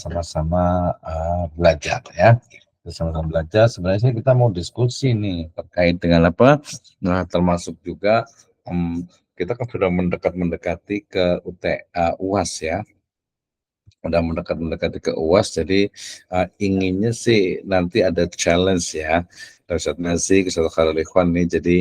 sama-sama belajar ya. Sama-sama belajar. Sebenarnya kita mau diskusi nih terkait dengan apa? Nah, termasuk juga kita kan sudah mendekati ke UAS ya. Udah mendekati ke UAS, jadi inginnya sih nanti ada challenge ya dari Ustadz Nazik, Ustadz Khairul Ikhwan nih. Jadi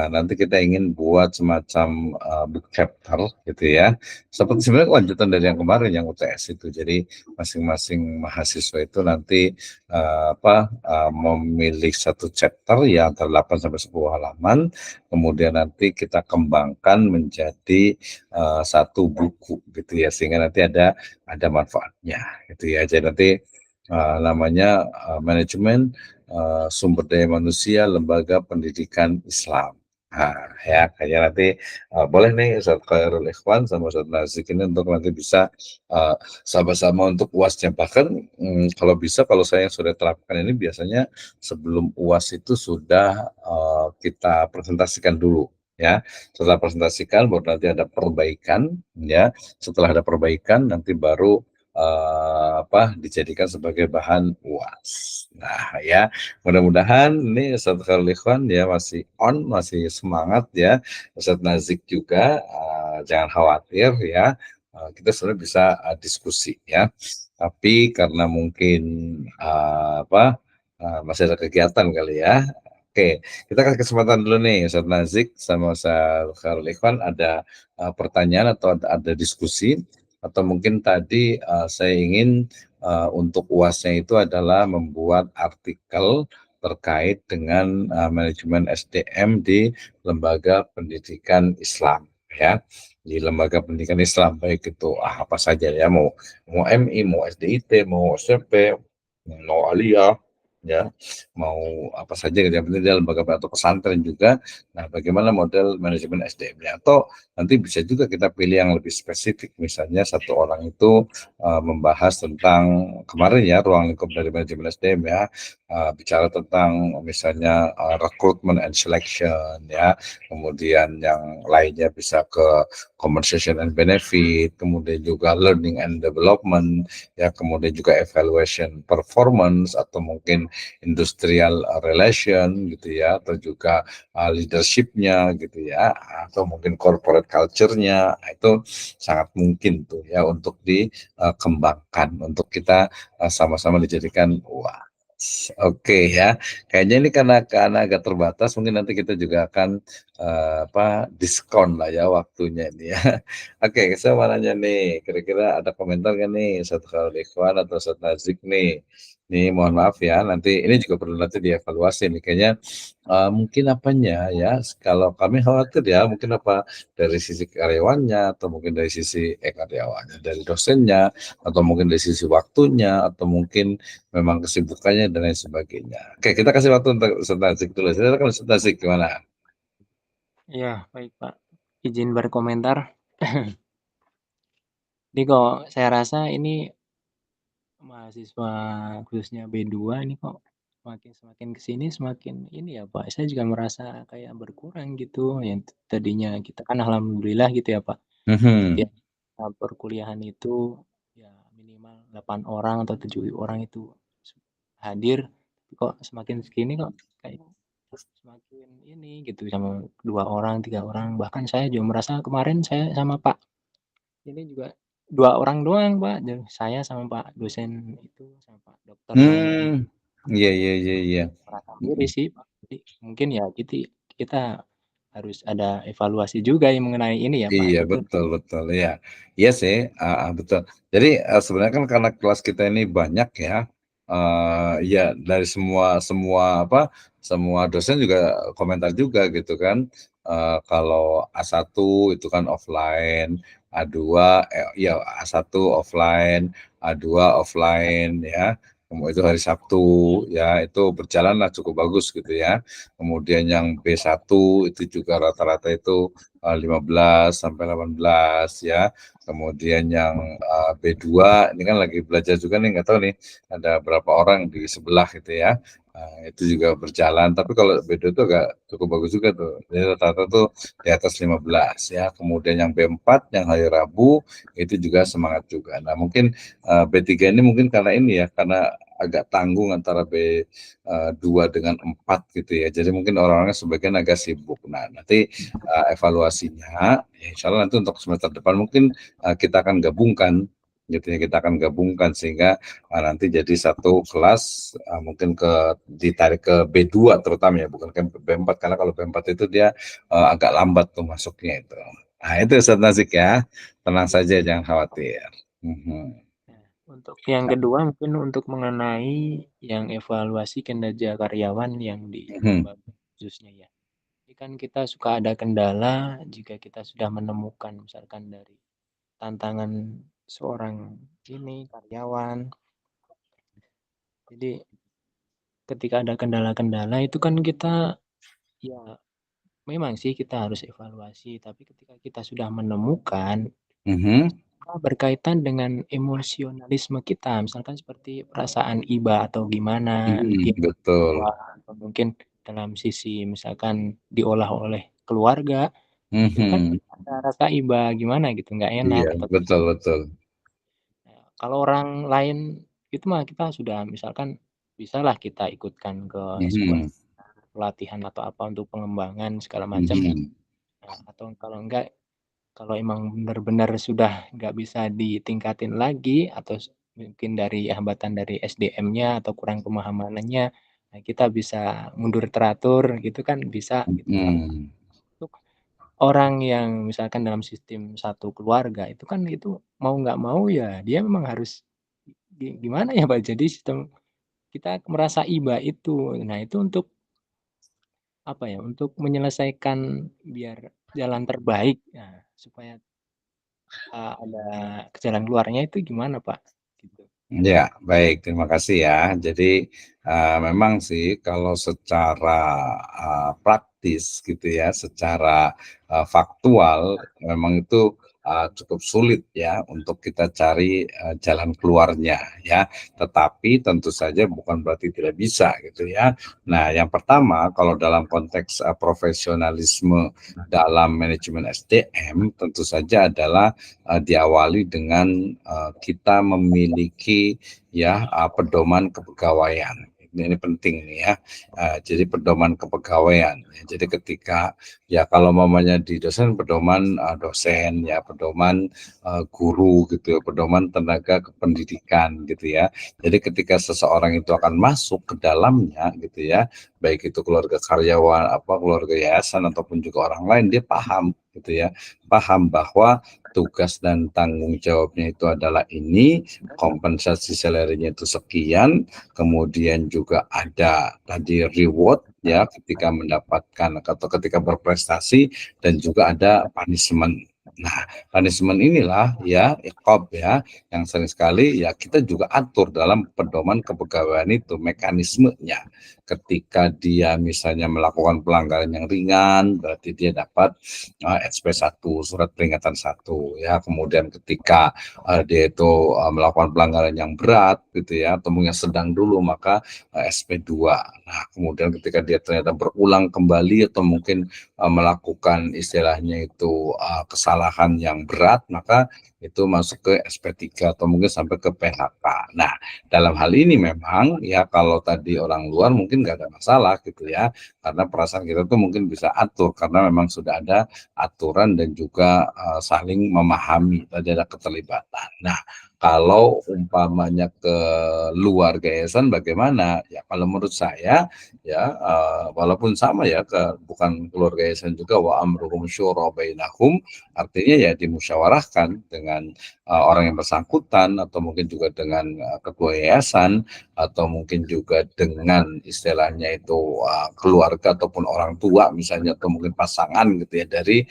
nanti kita ingin buat semacam book chapter gitu ya, seperti sebenarnya lanjutan dari yang kemarin yang UTS itu. Jadi masing-masing mahasiswa itu nanti memilih satu chapter ya antara 8 sampai 10 halaman, kemudian nanti kita kembangkan menjadi satu buku gitu ya, sehingga nanti ada manfaatnya gitu ya. Jadi nanti namanya manajemen sumber daya manusia lembaga pendidikan Islam. Nah, ya kayaknya nanti boleh nih Ustadz Khairul Ikhwan sama Ustadz Nazik ini untuk nanti bisa sama-sama untuk UASnya. Bahkan kalau bisa, kalau saya yang sudah terapkan ini biasanya sebelum UAS itu sudah kita presentasikan dulu ya. Setelah presentasikan baru nanti ada perbaikan ya. Setelah ada perbaikan nanti baru dijadikan sebagai bahan UAS. Nah ya, mudah-mudahan ini Ustadz Khairul Ikhwan ya masih masih semangat ya. Ustadz Nazik juga jangan khawatir ya. Kita sebenarnya bisa diskusi ya. Tapi karena mungkin masih ada kegiatan kali ya. Oke, kita kasih kesempatan dulu nih Ustadz Nazik sama Ustadz Khairul Ikhwan, ada pertanyaan atau ada diskusi, atau mungkin tadi saya ingin untuk UASnya itu adalah membuat artikel terkait dengan manajemen SDM di lembaga pendidikan Islam ya, di lembaga pendidikan Islam, baik itu apa saja ya, mau MI, mau SDIT, mau SMP, mau aliyah ya, mau apa saja gitu, yang penting dia lembaga atau pesantren juga. Nah, bagaimana model manajemen SDM-nya, atau nanti bisa juga kita pilih yang lebih spesifik, misalnya satu orang itu membahas tentang kemarin ya ruang lingkup dari manajemen SDM ya, bicara tentang misalnya recruitment and selection ya, kemudian yang lainnya bisa ke compensation and benefit, kemudian juga learning and development ya, kemudian juga evaluation performance, atau mungkin industrial relation gitu ya, atau juga leadership-nya gitu ya, atau mungkin corporate culture-nya. Itu sangat mungkin tuh ya untuk dikembangkan, untuk kita sama-sama dijadikan wah. Oke ya, kayaknya ini karena agak terbatas, mungkin nanti kita juga akan diskon lah ya waktunya ini ya. Oke, saya mau nanya nih, kira-kira ada komentar nggak nih Ustadz Khairul Ikhwan atau Ustadz Nazik nih? Nih mohon maaf ya, nanti ini juga perlu nanti dievaluasi nih. Kayaknya mungkin apanya ya, kalau kami khawatir ya, mungkin apa dari sisi karyawannya, atau mungkin dari sisi karyawannya, dari dosennya, atau mungkin dari sisi waktunya, atau mungkin memang kesibukannya dan lain sebagainya. Oke, kita kasih waktu untuk Ustadz Nazik dulu. Silakan Ustadz Nazik, gimana? Ya, baik Pak. Izin berkomentar. Jadi kok saya rasa ini mahasiswa khususnya B2 ini kok semakin kesini semakin ini ya Pak. Saya juga merasa kayak berkurang gitu. Yang tadinya kita kan alhamdulillah gitu ya Pak. Setiap perkuliahan itu ya minimal 8 orang atau 7 orang itu hadir. Kok semakin segini kok kayak semakin ini gitu, sama 2 orang, 3 orang. Bahkan saya juga merasa kemarin saya sama Pak ini juga 2 orang doang Pak, saya sama Pak dosen itu, sama Pak dokternya ini. Iya, iya, iya, iya. Merasa miris sih Pak. Jadi mungkin ya kita harus ada evaluasi juga yang mengenai ini ya Pak, Iya, betul. betul, betul, iya. Iya sih, betul. Jadi sebenarnya kan karena kelas kita ini banyak ya, ya dari semua semua semua dosen juga komentar juga gitu kan. Kalau A1 itu kan offline, A2 ya A1 offline, A2 offline ya. Kemudian itu hari Sabtu ya, itu berjalanlah cukup bagus gitu ya. Kemudian yang B1 itu juga rata-rata itu 15 sampai 18 ya. Kemudian yang B2 ini kan lagi belajar juga nih, nggak tahu nih ada berapa orang di sebelah gitu ya. Itu juga berjalan, tapi kalau B2 itu agak cukup bagus juga tuh. Jadi rata-rata tuh di atas 15 ya. Kemudian yang B4 yang hari Rabu itu juga semangat juga. Nah, mungkin B3 ini mungkin karena ini ya, karena agak tanggung antara B2 dengan 4 gitu ya. Jadi mungkin orang-orangnya sebagian agak sibuk. Nah, nanti evaluasinya ya insya Allah nanti untuk semester depan mungkin kita akan gabungkan gitu ya, kita akan gabungkan sehingga nanti jadi satu kelas mungkin ditarik ke B2 terutama ya, bukan ke B4, karena kalau B4 itu dia agak lambat tuh masuknya itu. Nah, itu Ustaz Nazik ya, tenang saja jangan khawatir. Nah, untuk yang kedua mungkin untuk mengenai yang evaluasi kinerja karyawan yang di lembaga khususnya ya. Ini kan kita suka ada kendala jika kita sudah menemukan misalkan dari tantangan seorang ini karyawan. Jadi ketika ada kendala-kendala itu kan kita ya memang sih kita harus evaluasi, tapi ketika kita sudah menemukan berkaitan dengan emosionalisme kita, misalkan seperti perasaan iba atau gimana, dia Betul. atau mungkin dalam sisi misalkan diolah oleh keluarga, itu kan ada rasa iba gimana gitu, nggak enak Iya, atau betul betul. kalau orang lain itu mah kita sudah misalkan bisalah kita ikutkan ke sebuah pelatihan atau apa untuk pengembangan segala macam. Nah, atau kalau enggak, kalau emang benar-benar sudah nggak bisa ditingkatin lagi atau mungkin dari hambatan dari SDM-nya atau kurang pemahamannya, nah kita bisa mundur teratur gitu kan bisa gitu. Kalau untuk orang yang misalkan dalam sistem satu keluarga itu kan itu mau nggak mau ya dia memang harus gimana ya Pak, jadi sistem kita merasa iba itu. Nah itu untuk apa ya, untuk menyelesaikan biar jalan terbaik, nah supaya ada jalan keluarnya itu gimana, Pak? Gitu. Ya, baik. Terima kasih ya. Jadi memang sih kalau secara praktis gitu ya, secara faktual memang itu cukup sulit ya untuk kita cari jalan keluarnya ya. Tetapi tentu saja bukan berarti tidak bisa gitu ya. Nah, yang pertama kalau dalam konteks profesionalisme dalam manajemen SDM tentu saja adalah diawali dengan kita memiliki ya pedoman kepegawaian. Ini penting nih ya. Jadi pedoman kepegawaian. Jadi ketika ya kalau mamanya di dosen pedoman dosen ya, pedoman guru gitu ya, pedoman tenaga kependidikan gitu ya. Jadi ketika seseorang itu akan masuk ke dalamnya gitu ya, baik itu keluarga karyawan apa keluarga yayasan ataupun juga orang lain, dia paham gitu ya, paham bahwa tugas dan tanggung jawabnya itu adalah ini, kompensasi salary-nya itu sekian, kemudian juga ada tadi reward ya ketika mendapatkan atau ketika berprestasi, dan juga ada punishment. Nah, punishment inilah ya, iqab ya, yang sering sekali ya kita juga atur dalam pedoman kepegawaian itu, mekanismenya. Ketika dia misalnya melakukan pelanggaran yang ringan, berarti dia dapat SP1, surat peringatan 1 ya. Kemudian ketika dia itu melakukan pelanggaran yang berat gitu ya, atau yang sedang dulu, maka SP2. Nah, kemudian ketika dia ternyata berulang kembali atau mungkin melakukan istilahnya itu kesalahan yang berat, maka itu masuk ke SP3 atau mungkin sampai ke PHK. Nah, dalam hal ini memang ya kalau tadi orang luar mungkin nggak ada masalah gitu ya, karena perasaan kita tuh mungkin bisa atur karena memang sudah ada aturan dan juga saling memahami, tadi ada keterlibatan. Nah, kalau umpamanya ke luar yayasan bagaimana? Ya kalau menurut saya ya walaupun sama ya bukan keluarga yayasan juga, wa amruhum syura bainahum, artinya ya dimusyawarahkan dengan orang yang bersangkutan atau mungkin juga dengan ketua yayasan atau mungkin juga dengan istilahnya itu keluarga ataupun orang tua misalnya atau mungkin pasangan gitu ya dari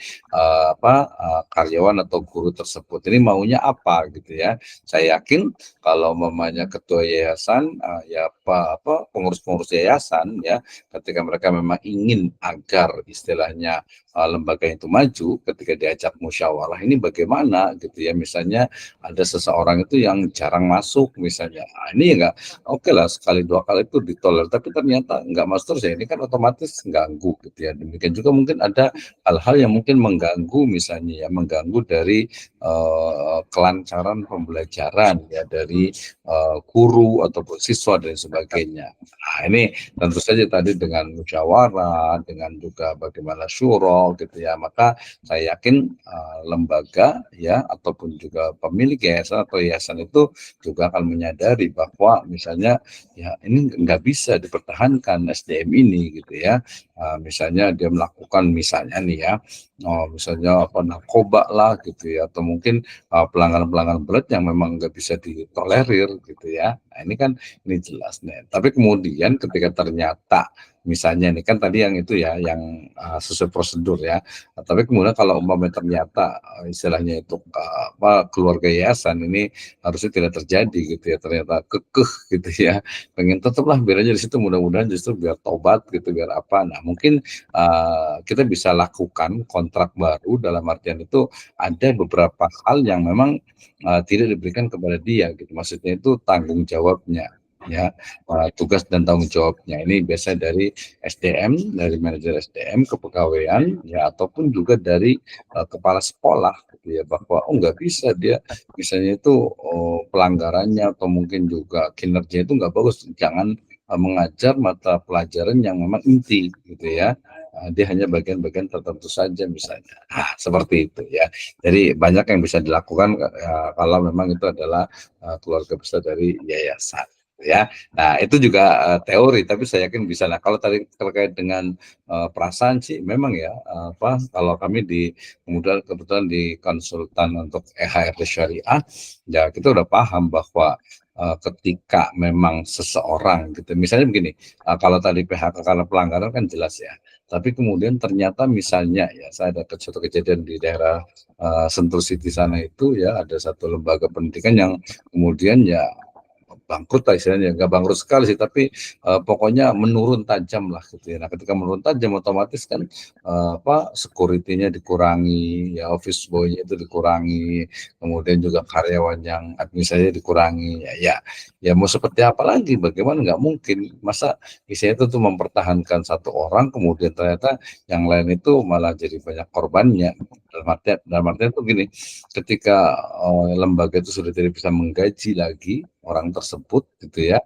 karyawan atau guru tersebut. Ini maunya apa gitu ya. Saya yakin kalau mamanya ketua yayasan ya pengurus-pengurus yayasan ya ketika mereka memang ingin agar istilahnya lembaga itu maju, ketika diajak musyawarah ini bagaimana gitu ya, misalnya ada seseorang itu yang jarang masuk misalnya, ini nggak oke lah sekali dua kali itu ditolerir, tapi ternyata nggak masuk terus ya, ini kan otomatis ganggu gitu ya. Demikian juga mungkin ada hal-hal yang mungkin mengganggu, misalnya ya mengganggu dari kelancaran pembelajaran ya dari guru ataupun siswa dan sebagainya. Nah, ini tentu saja tadi dengan musyawarah, dengan juga bagaimana syuro gitu ya, maka saya yakin lembaga ya ataupun juga pemilik yayasan atau yayasan itu juga akan menyadari bahwa misalnya ya ini nggak bisa dipertahankan SDM ini gitu ya. Misalnya dia melakukan misalnya nih ya, misalnya apa narkoba lah gitu ya, atau mungkin pelanggaran-pelanggaran berat yang memang nggak bisa ditolerir gitu ya. Nah, ini kan ini jelas nih. Tapi kemudian ketika ternyata misalnya ini kan tadi yang itu ya, yang sesuai prosedur ya. Nah, tapi kemudian kalau umpamanya ternyata istilahnya itu apa keluarga yayasan ini harusnya tidak terjadi gitu ya, ternyata kekeh gitu ya, pengen tetaplah biar aja di situ, mudah-mudahan justru biar tobat gitu, biar apa. Nah mungkin kita bisa lakukan kontrak baru, dalam artian itu ada beberapa hal yang memang tidak diberikan kepada dia gitu, maksudnya itu tanggung jawabnya ya, tugas dan tanggung jawabnya ini biasa dari SDM, dari manajer SDM kepegawaian ya, ataupun juga dari kepala sekolah gitu ya, bahwa oh nggak bisa dia misalnya itu pelanggarannya atau mungkin juga kinerja itu nggak bagus, jangan mengajar mata pelajaran yang memang inti gitu ya. Dia hanya bagian-bagian tertentu saja misalnya. Seperti itu ya. Jadi banyak yang bisa dilakukan kalau memang itu adalah keluarga besar dari yayasan ya. Nah, itu juga teori, tapi saya yakin bisa. Nah, kalau tadi terkait dengan perasaan sih memang ya, apa kalau kami di kebetulan di konsultan untuk EHRD Syariah, ya kita udah paham bahwa ketika memang seseorang gitu, misalnya begini, kalau tadi PHK karena pelanggaran kan jelas ya, tapi kemudian ternyata misalnya ya, saya ada suatu kejadian di daerah Sentul City sana itu ya, ada satu lembaga pendidikan yang kemudian ya bangkrut lah istilahnya, nggak bangkrut sekali sih, tapi pokoknya menurun tajam lah gitu ya. Nah ketika menurun tajam otomatis kan apa security-nya dikurangi, ya office boy-nya itu dikurangi, kemudian juga karyawan yang administrasinya dikurangi, ya mau seperti apa lagi? Bagaimana nggak mungkin masa isinya itu tuh mempertahankan satu orang, kemudian ternyata yang lain itu malah jadi banyak korbannya. Dalam artian itu gini, ketika lembaga itu sudah tidak bisa menggaji lagi orang tersebut gitu ya,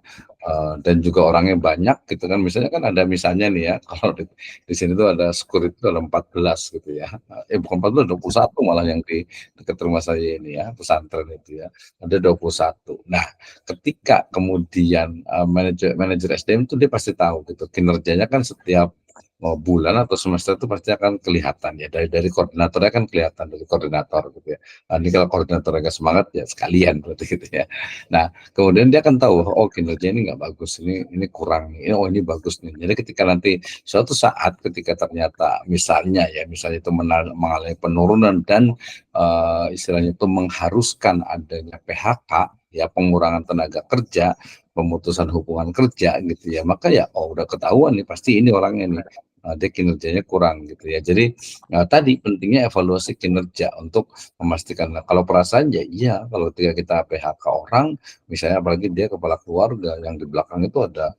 dan juga orangnya banyak gitu kan, misalnya kan ada misalnya nih ya, kalau di sini tuh ada security itu ada 14 gitu ya, bukan 14, 21 malah yang di dekat rumah saya ini ya, pesantren itu ya, ada 21. Nah ketika kemudian manajer SDM itu dia pasti tahu gitu kinerjanya kan setiap bulan atau semester itu pasti akan kelihatan ya, dari koordinatornya kan kelihatan, dari koordinator gitu ya. Ini kalau koordinatornya nggak semangat ya sekalian berarti gitu ya. Nah kemudian dia akan tahu oh kinerja ini nggak bagus, ini kurang, oh ini bagus nih. Jadi ketika nanti suatu saat ketika ternyata misalnya itu mengalami penurunan dan istilahnya itu mengharuskan adanya PHK ya, pengurangan tenaga kerja, pemutusan hubungan kerja gitu ya, maka ya udah ketahuan nih pasti ini orangnya nih, dia kinerjanya kurang gitu ya. Jadi tadi pentingnya evaluasi kinerja untuk memastikan. Nah, kalau perasaan ya iya, kalau kita PHK orang misalnya, apalagi dia kepala keluarga yang di belakang itu ada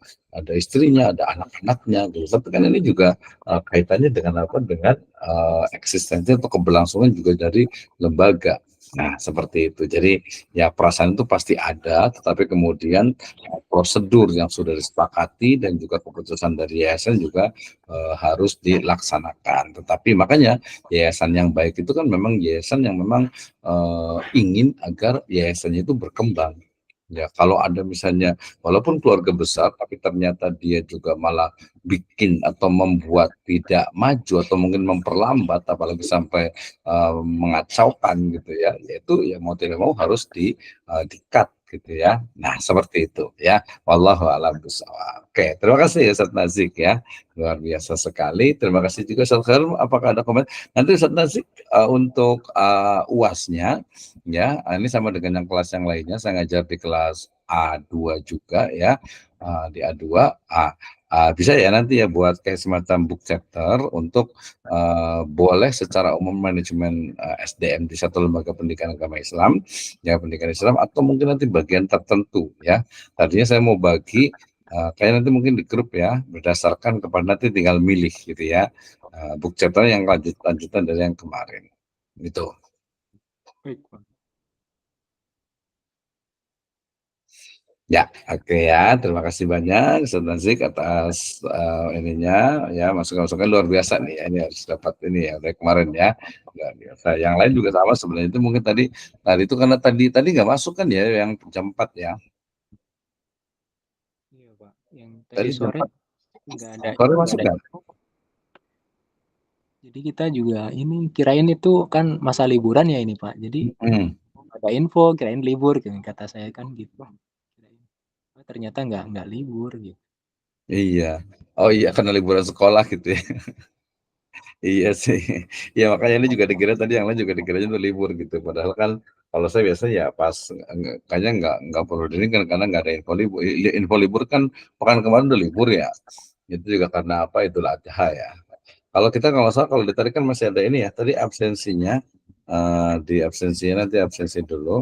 istrinya, ada anak-anaknya gitu. Tapi kan ini juga kaitannya dengan apa? Dengan eksistensi atau keberlangsungan juga dari lembaga. Nah, seperti itu. Jadi ya perasaan itu pasti ada, tetapi kemudian prosedur yang sudah disepakati dan juga keputusan dari yayasan juga harus dilaksanakan. Tetapi makanya yayasan yang baik itu kan memang yayasan yang memang ingin agar yayasannya itu berkembang. Ya, kalau ada misalnya walaupun keluarga besar tapi ternyata dia juga malah bikin atau membuat tidak maju atau mungkin memperlambat, apalagi sampai mengacaukan gitu ya, yaitu ya mau tidak mau harus di-cut gitu ya. Nah, seperti itu ya. Wallahu a'lam bishawab. Oke, terima kasih ya Ustaz Nazik ya. luar biasa sekali. Terima kasih juga Ustaz Khairul. Apakah ada komen? Nanti Ustaz Nazik untuk UASnya ya, ini sama dengan yang kelas yang lainnya. Saya ngajar di kelas A2 juga ya, di A2. Bisa ya nanti ya buat kayak semacam book chapter untuk boleh secara umum manajemen SDM di satu lembaga pendidikan agama Islam, ya pendidikan Islam, atau mungkin nanti bagian tertentu ya. Tadinya saya mau bagi kayak nanti mungkin di grup ya, berdasarkan kepada nanti tinggal milih gitu ya, book chapter yang lanjutan dari yang kemarin gitu. Baik, Pak. Ya, oke ya. Terima kasih banyak Ustaz Nazik atas ininya ya, masukan-masukan luar biasa nih ya. Ini harus dapat ini ya dari kemarin ya. Luar biasa. Yang lain juga sama sebenarnya, itu mungkin tadi itu karena tadi nggak masuk kan ya yang jam 4 ya. Iya, Pak. Yang tadi Tadi jam sore 4 nggak ada sore nggak masuk ada kan? info. Jadi kita juga ini kirain itu kan masa liburan ya ini, Pak. Jadi Hmm, ada info, kirain libur, kata saya kan gitu. Kirain. Oh, ternyata nggak libur gitu. iya. Oh iya, karena liburan sekolah gitu ya. Iya sih. Ya makanya ini juga dikira tadi yang lain juga dikiranya itu libur gitu. Padahal kan kalau saya biasa ya pas kayaknya nggak perlu ini kan karena nggak ada info libur. Info libur kan pekan kemarin udah libur ya. Itu juga karena apa? Idul Adha ya. Kalau kita kalau salah kalau ditarik kan masih ada ini ya. Tadi absensinya di absensinya nanti absensi dulu.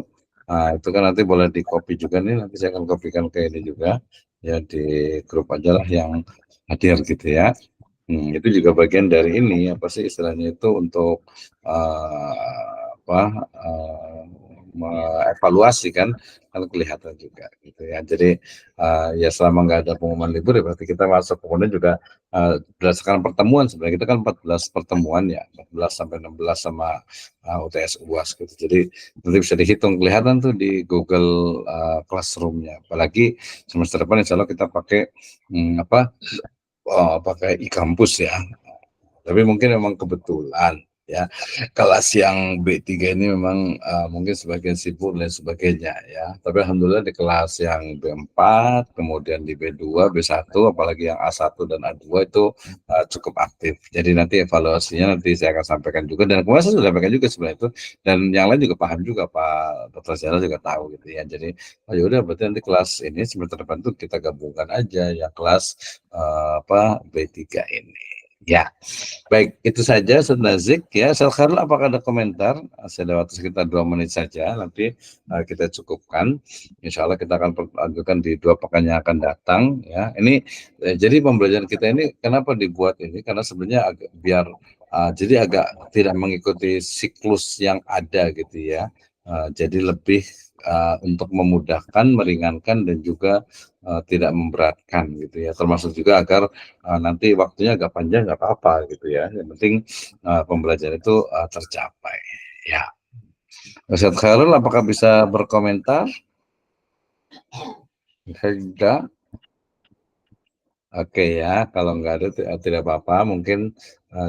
Itu kan nanti boleh di copy juga nih. Nanti saya akan kopikan ke ini juga ya di grup aja lah yang hadir gitu ya. Itu juga bagian dari ini apa sih istilahnya itu untuk apa Iya. evaluasi kan kelihatan juga gitu ya. Jadi ya selama nggak ada pengumuman libur ya berarti kita masuk, kemudian juga berdasarkan pertemuan, sebenarnya kita kan 14 pertemuan ya, 14 sampai 16 sama UTS UAS gitu. Jadi nanti bisa dihitung kelihatan tuh di Google Classroom-nya. Apalagi semester depan insya Allah kita pakai apa pakai e-kampus ya. Tapi mungkin memang kebetulan ya kelas yang B3 ini memang mungkin sebagian sibuk dan sebagainya ya. Tapi alhamdulillah di kelas yang B4, kemudian di B2, B1, apalagi yang A1 dan A2 itu cukup aktif. Jadi nanti evaluasinya nanti saya akan sampaikan juga, dan kemarin saya sudah sampaikan juga sebenarnya itu, dan yang lain juga paham juga, Pak Dr. Zara juga tahu gitu ya. Jadi ya udah berarti nanti kelas ini semester depan tuh kita gabungkan aja ya kelas apa B3 ini. Ya, baik, itu saja Ustaz Nazik ya. Ustaz Khairul, apakah ada komentar? Saya lewat sekitar 2 menit saja, nanti kita cukupkan. Insya Allah kita akan lanjutkan di 2 pekan yang akan datang ya. Ini jadi pembelajaran kita ini kenapa dibuat ini? Karena sebenarnya biar jadi agak tidak mengikuti siklus yang ada gitu ya. Jadi lebih untuk memudahkan, meringankan, dan juga tidak memberatkan gitu ya. Termasuk juga agar nanti waktunya agak panjang nggak apa-apa gitu ya. Yang penting pembelajaran itu tercapai. Ya, Ustaz Khairul, apakah bisa berkomentar? Tidak. Oke ya, kalau nggak ada tidak apa-apa. Mungkin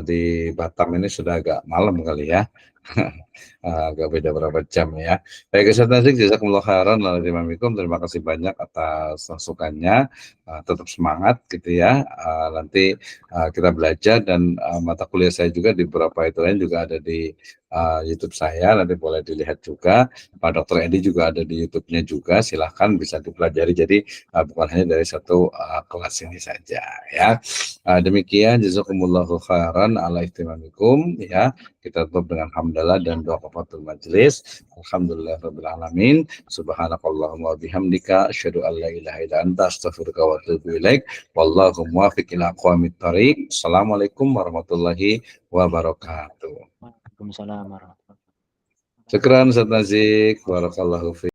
di Batam ini sudah agak malam kali ya. Agak beda berapa jam ya. Baik Ustaz Nazik, jazakumullah khairan terima kasih banyak atas masukannya. Tetap semangat gitu ya. Nanti kita belajar, dan mata kuliah saya juga di beberapa itu lain juga ada di YouTube saya, nanti boleh dilihat juga. Pak Dr. Edi juga ada di YouTube-nya juga, silahkan bisa dipelajari. Jadi bukan hanya dari satu kelas ini saja ya. Demikian jazakumullahu khairan ala ihtimamikum ya. Kita tutup dengan hamdalah dan doa kafatul majelis. Alhamdulillahirabbil alamin. Subhanakallahumma bihamdika asyhadu an la ilaha illa anta astaghfiruka wa atubu ilaik. Wallahu muwaffiq ila aqwamit thoriq. Assalamualaikum warahmatullahi wabarakatuh. Waalaikumsalam warahmatullahi wabarakatuh. Syukran Ustaz Nazik. Barakallahu fiik.